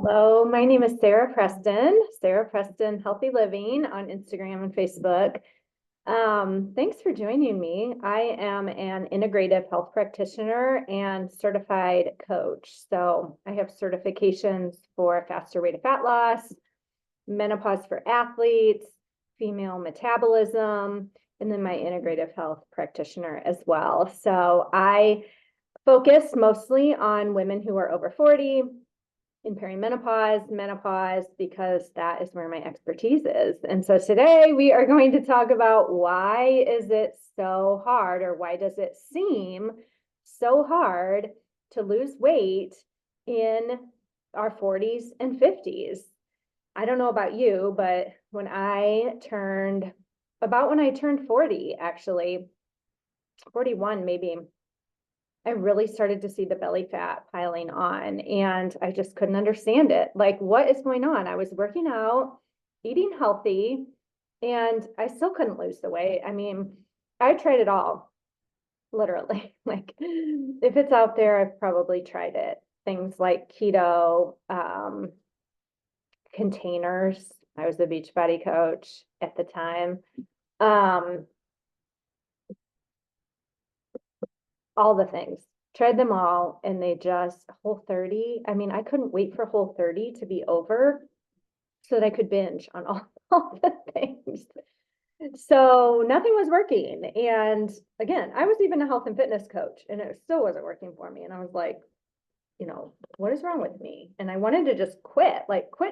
Hello, my name is Sarah Preston Healthy Living on Instagram and Facebook. Thanks for joining me. I am an integrative health practitioner and certified coach. So I have certifications for faster rate of fat loss, menopause for athletes, female metabolism, and then my integrative health practitioner as well. So I focus mostly on women who are over 40, in perimenopause, menopause, because that is where my expertise is. And so today we are going to talk about why is it so hard, or why does it seem so hard to lose weight in our 40s and 50s? I don't know about you, but when I turned 40, actually, 41 maybe, I really started to see the belly fat piling on, and I just couldn't understand it. Like, what is going on? I was working out, eating healthy, and I still couldn't lose the weight. I mean, I tried it all, literally. Like, if it's out there, I've probably tried it. Things like keto, containers. I was a Beachbody coach at the time. All the things, tried them all, and they just Whole30. I mean, I couldn't wait for Whole30 to be over so that I could binge on all the things. So nothing was working. And again, I was even a health and fitness coach, and it still wasn't working for me. And I was like, what is wrong with me? And I wanted to just quit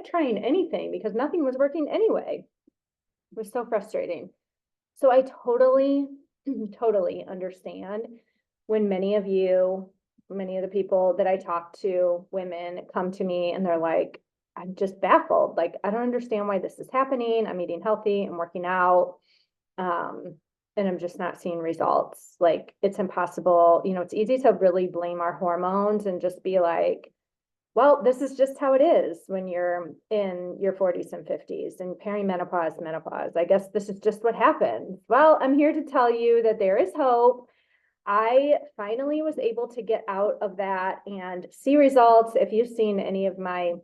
trying anything because nothing was working anyway. It was so frustrating. So I totally understand when many of the people that I talk to, women, come to me and they're like, I'm just baffled. Like, I don't understand why this is happening. I'm eating healthy, I'm working out, and I'm just not seeing results. Like, it's impossible. It's easy to really blame our hormones and just be like, well, this is just how it is when you're in your 40s and 50s and perimenopause, menopause. I guess this is just what happens. Well, I'm here to tell you that there is hope. I finally was able to get out of that and see results. If you've seen any of my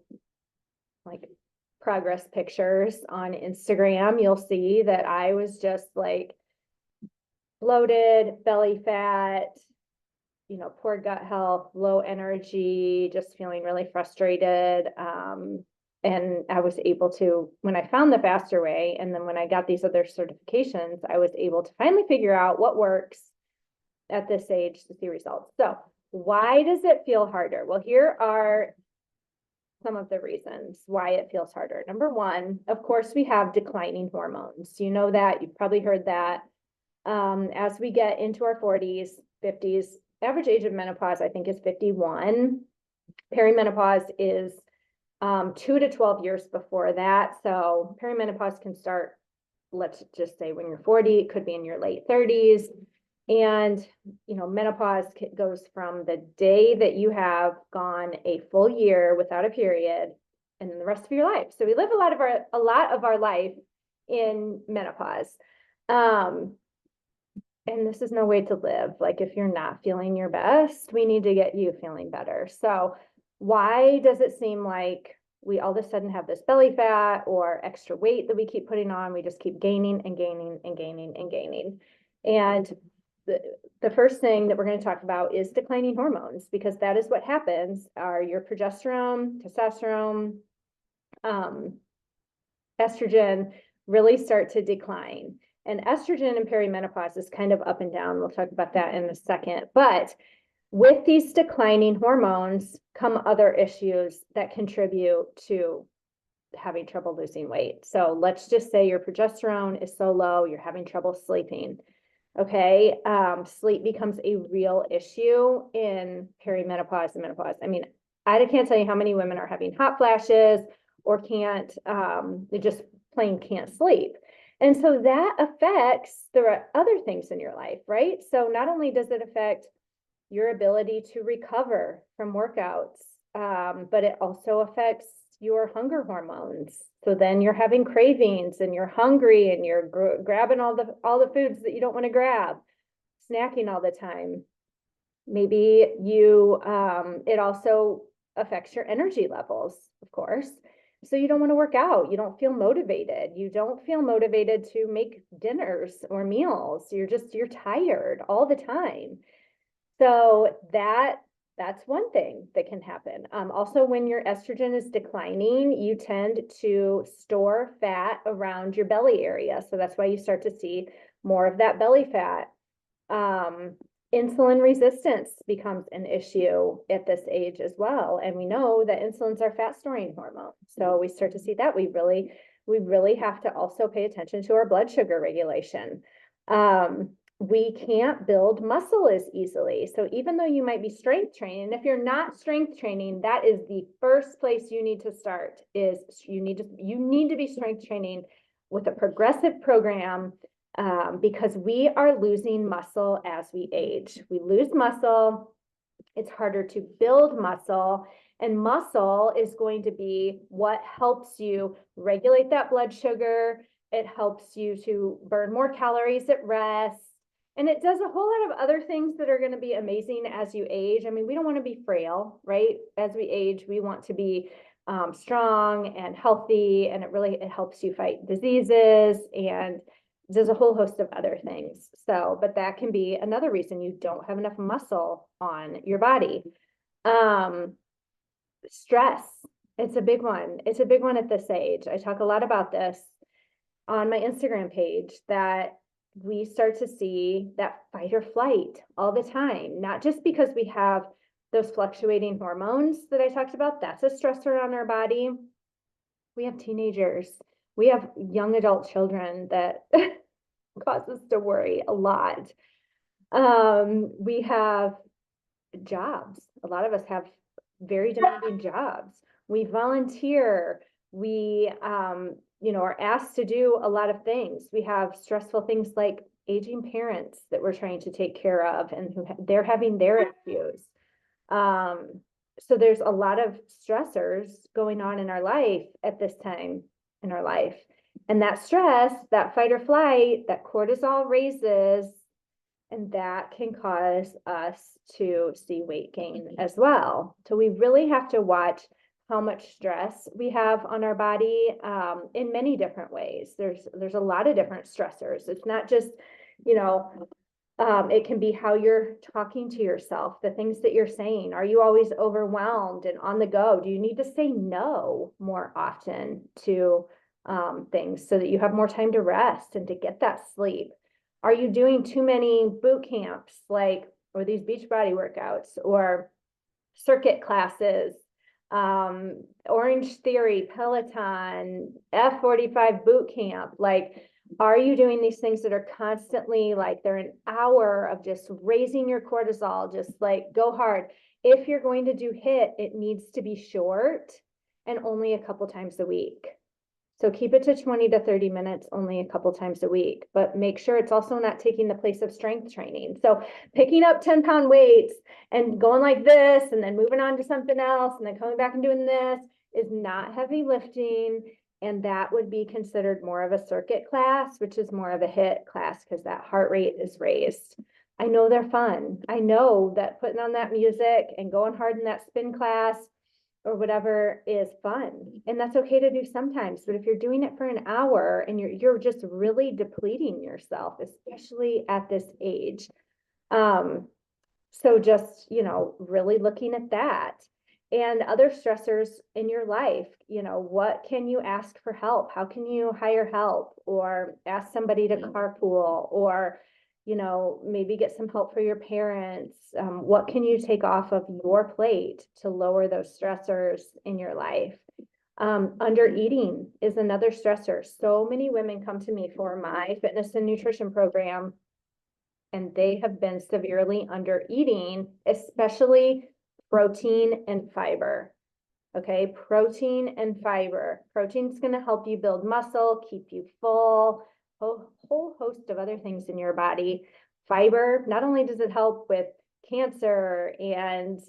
progress pictures on Instagram, you'll see that I was just like bloated, belly fat, poor gut health, low energy, just feeling really frustrated. And I was able to, when I found the faster way, and then when I got these other certifications, I was able to finally figure out what works at this age to see results. So why does it feel harder? Well, here are some of the reasons why it feels harder. Number one, of course, we have declining hormones. You know that, you've probably heard that. As we get into our 40s, 50s, average age of menopause, I think, is 51. Perimenopause is 2 to 12 years before that. So perimenopause can start, let's just say, when you're 40, it could be in your late 30s. And, menopause goes from the day that you have gone a full year without a period and then the rest of your life. So we live a lot of our life in menopause. And this is no way to live. Like, if you're not feeling your best, we need to get you feeling better. So why does it seem like we all of a sudden have this belly fat or extra weight that we keep putting on? We just keep gaining and gaining and gaining and gaining. And the first thing that we're going to talk about is declining hormones, because that is what happens. Your progesterone, testosterone, estrogen really start to decline. And estrogen in perimenopause is kind of up and down. We'll talk about that in a second. But with these declining hormones come other issues that contribute to having trouble losing weight. So let's just say your progesterone is so low, you're having trouble sleeping. Okay, sleep becomes a real issue in perimenopause and menopause. I mean, I can't tell you how many women are having hot flashes or they just plain can't sleep. And so that affects the other things in your life, right? So not only does it affect your ability to recover from workouts, but it also affects your hunger hormones. So then you're having cravings and you're hungry and you're grabbing all the foods that you don't want to grab, snacking all the time. Maybe it also affects your energy levels, of course. So you don't want to work out. You don't feel motivated. You don't feel motivated to make dinners or meals. You're tired all the time. So that's one thing that can happen. Also, when your estrogen is declining, you tend to store fat around your belly area. So that's why you start to see more of that belly fat. Insulin resistance becomes an issue at this age as well. And we know that insulin's our fat storing hormone. So we start to see that we really have to also pay attention to our blood sugar regulation. We can't build muscle as easily. So even though you might be strength training, if you're not strength training, that is the first place you need to start. Is you need to be strength training with a progressive program, because we are losing muscle as we age. We lose muscle. It's harder to build muscle, and muscle is going to be what helps you regulate that blood sugar. It helps you to burn more calories at rest. And it does a whole lot of other things that are going to be amazing as you age. I mean, we don't want to be frail, right? As we age, we want to be strong and healthy, and it helps you fight diseases, and there's a whole host of other things. So, but that can be another reason you don't have enough muscle on your body. Stress, it's a big one. It's a big one at this age. I talk a lot about this on my Instagram page, that we start to see that fight or flight all the time, not just because we have those fluctuating hormones that I talked about. That's a stressor on our body. We have teenagers. We have young adult children that cause us to worry a lot. We have jobs. A lot of us have very demanding jobs. We volunteer. We, are asked to do a lot of things. We have stressful things like aging parents that we're trying to take care of, and they're having their issues. So there's a lot of stressors going on in our life at this time in our life. And that stress, that fight or flight, that cortisol raises, and that can cause us to see weight gain as well. So we really have to watch how much stress we have on our body, in many different ways. There's a lot of different stressors. It's not just, it can be how you're talking to yourself, the things that you're saying. Are you always overwhelmed and on the go? Do you need to say no more often to things so that you have more time to rest and to get that sleep? Are you doing too many boot camps, or these beach body workouts, or circuit classes, Orange Theory, Peloton, F45 boot camp? Are you doing these things that are constantly they're an hour of just raising your cortisol, just go hard? If you're going to do HIIT, it needs to be short and only a couple times a week. So keep it to 20 to 30 minutes, only a couple times a week, but make sure it's also not taking the place of strength training. So picking up 10-pound weights and going like this, and then moving on to something else, and then coming back and doing this is not heavy lifting. And that would be considered more of a circuit class, which is more of a HIIT class, because that heart rate is raised. I know they're fun. I know that putting on that music and going hard in that spin class or whatever is fun, and that's okay to do sometimes. But if you're doing it for an hour and you're just really depleting yourself, especially at this age. So just, really looking at that and other stressors in your life. What can you ask for help? How can you hire help, or ask somebody to carpool, or maybe get some help for your parents? What can you take off of your plate to lower those stressors in your life? Undereating is another stressor. So many women come to me for my fitness and nutrition program, and they have been severely undereating, especially protein and fiber. Okay, protein and fiber. Protein is going to help you build muscle, keep you full, a whole host of other things in your body. Fiber, not only does it help with cancer and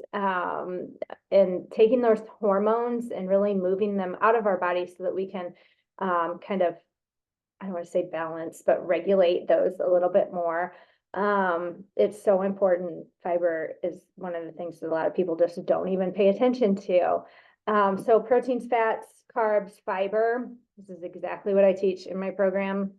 taking those hormones and really moving them out of our body so that we can kind of, I don't want to say balance, but regulate those a little bit more. It's so important. Fiber is one of the things that a lot of people just don't even pay attention to. So proteins, fats, carbs, fiber, this is exactly what I teach in my program.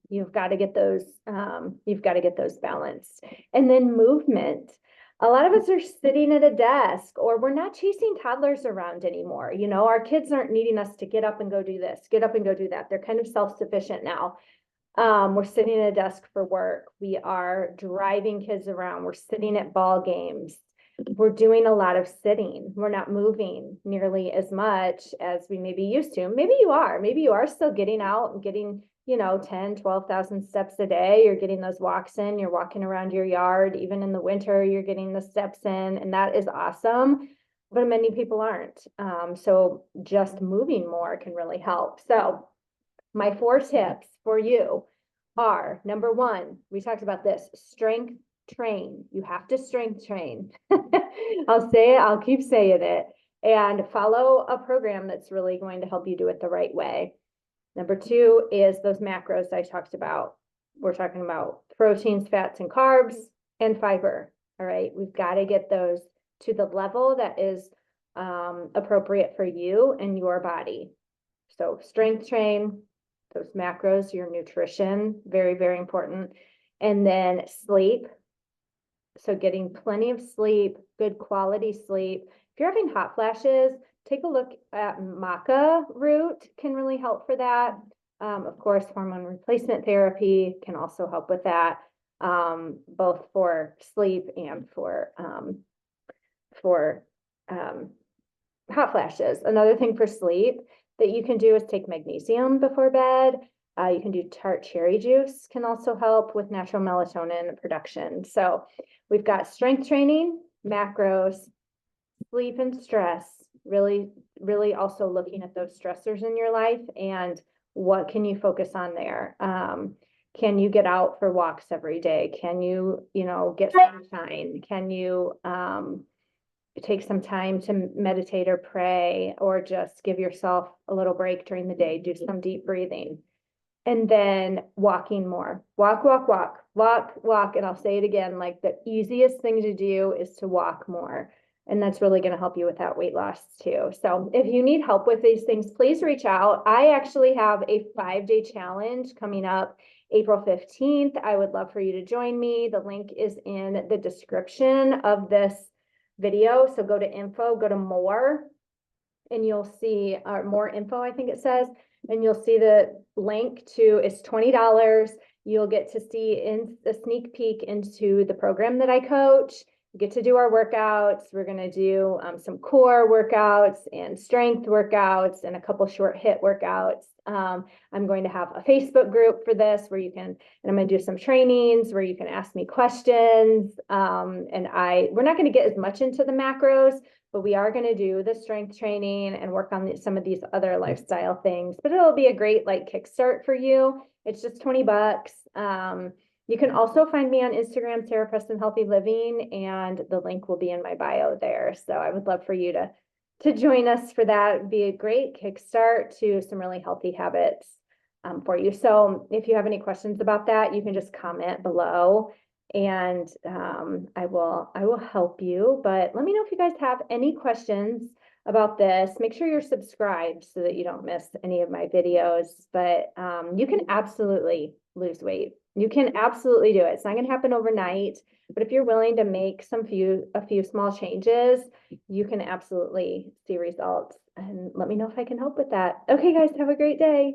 You've got to get those, balanced. And then movement. A lot of us are sitting at a desk, or we're not chasing toddlers around anymore. You know, our kids aren't needing us to get up and go do this, get up and go do that. They're kind of self-sufficient now. We're sitting at a desk for work. We are driving kids around. We're sitting at ball games. We're doing a lot of sitting. We're not moving nearly as much as we maybe used to. Maybe you are still getting out and getting, 10, 12,000 steps a day. You're getting those walks in, you're walking around your yard. Even in the winter, you're getting the steps in, and that is awesome. But many people aren't. So just moving more can really help. So my 4 tips for you are, number 1, we talked about this, strength train. You have to strength train. I'll say it, I'll keep saying it, and follow a program that's really going to help you do it the right way. Number 2 is those macros I talked about. We're talking about proteins, fats, and carbs, and fiber. All right, we've got to get those to the level that is appropriate for you and your body. So strength train, those macros, your nutrition, very, very important. And then sleep. So getting plenty of sleep, good quality sleep. If you're having hot flashes, take a look at maca root, can really help for that. Of course, hormone replacement therapy can also help with that, both for sleep and for hot flashes. Another thing for sleep that you can do is take magnesium before bed. You can do tart cherry juice, can also help with natural melatonin production. So we've got strength training, macros, sleep and stress, really, really also looking at those stressors in your life and what can you focus on there. Can you get out for walks every day? Can you, get sunshine? Can you take some time to meditate or pray, or just give yourself a little break during the day, do some deep breathing. And then walking more, walk. And I'll say it again, like the easiest thing to do is to walk more. And that's really going to help you with that weight loss too. So if you need help with these things, please reach out. I actually have a 5-day challenge coming up April 15th. I would love for you to join me. The link is in the description of this video. So go to info, go to more, and you'll see more info, I think it says, and you'll see the link to, it's $20. You'll get to see in a sneak peek into the program that I coach. You get to do our workouts. We're going to do some core workouts and strength workouts and a couple short hit workouts. I'm going to have a Facebook group for this where you can, and I'm going to do some trainings where you can ask me questions. We're not going to get as much into the macros, but we are going to do the strength training and work on some of these other lifestyle things, but it'll be a great kickstart for you. It's just $20. You can also find me on Instagram, Sarah Preston Healthy Living, and the link will be in my bio there. So I would love for you to join us for that. It'd be a great kickstart to some really healthy habits for you. So if you have any questions about that, you can just comment below, and I will help you. But let me know if you guys have any questions about this. Make sure you're subscribed so that you don't miss any of my videos. But you can absolutely lose weight. You can absolutely do it. It's not going to happen overnight, but if you're willing to make a few small changes, you can absolutely see results. And let me know if I can help with that. Okay, guys, have a great day.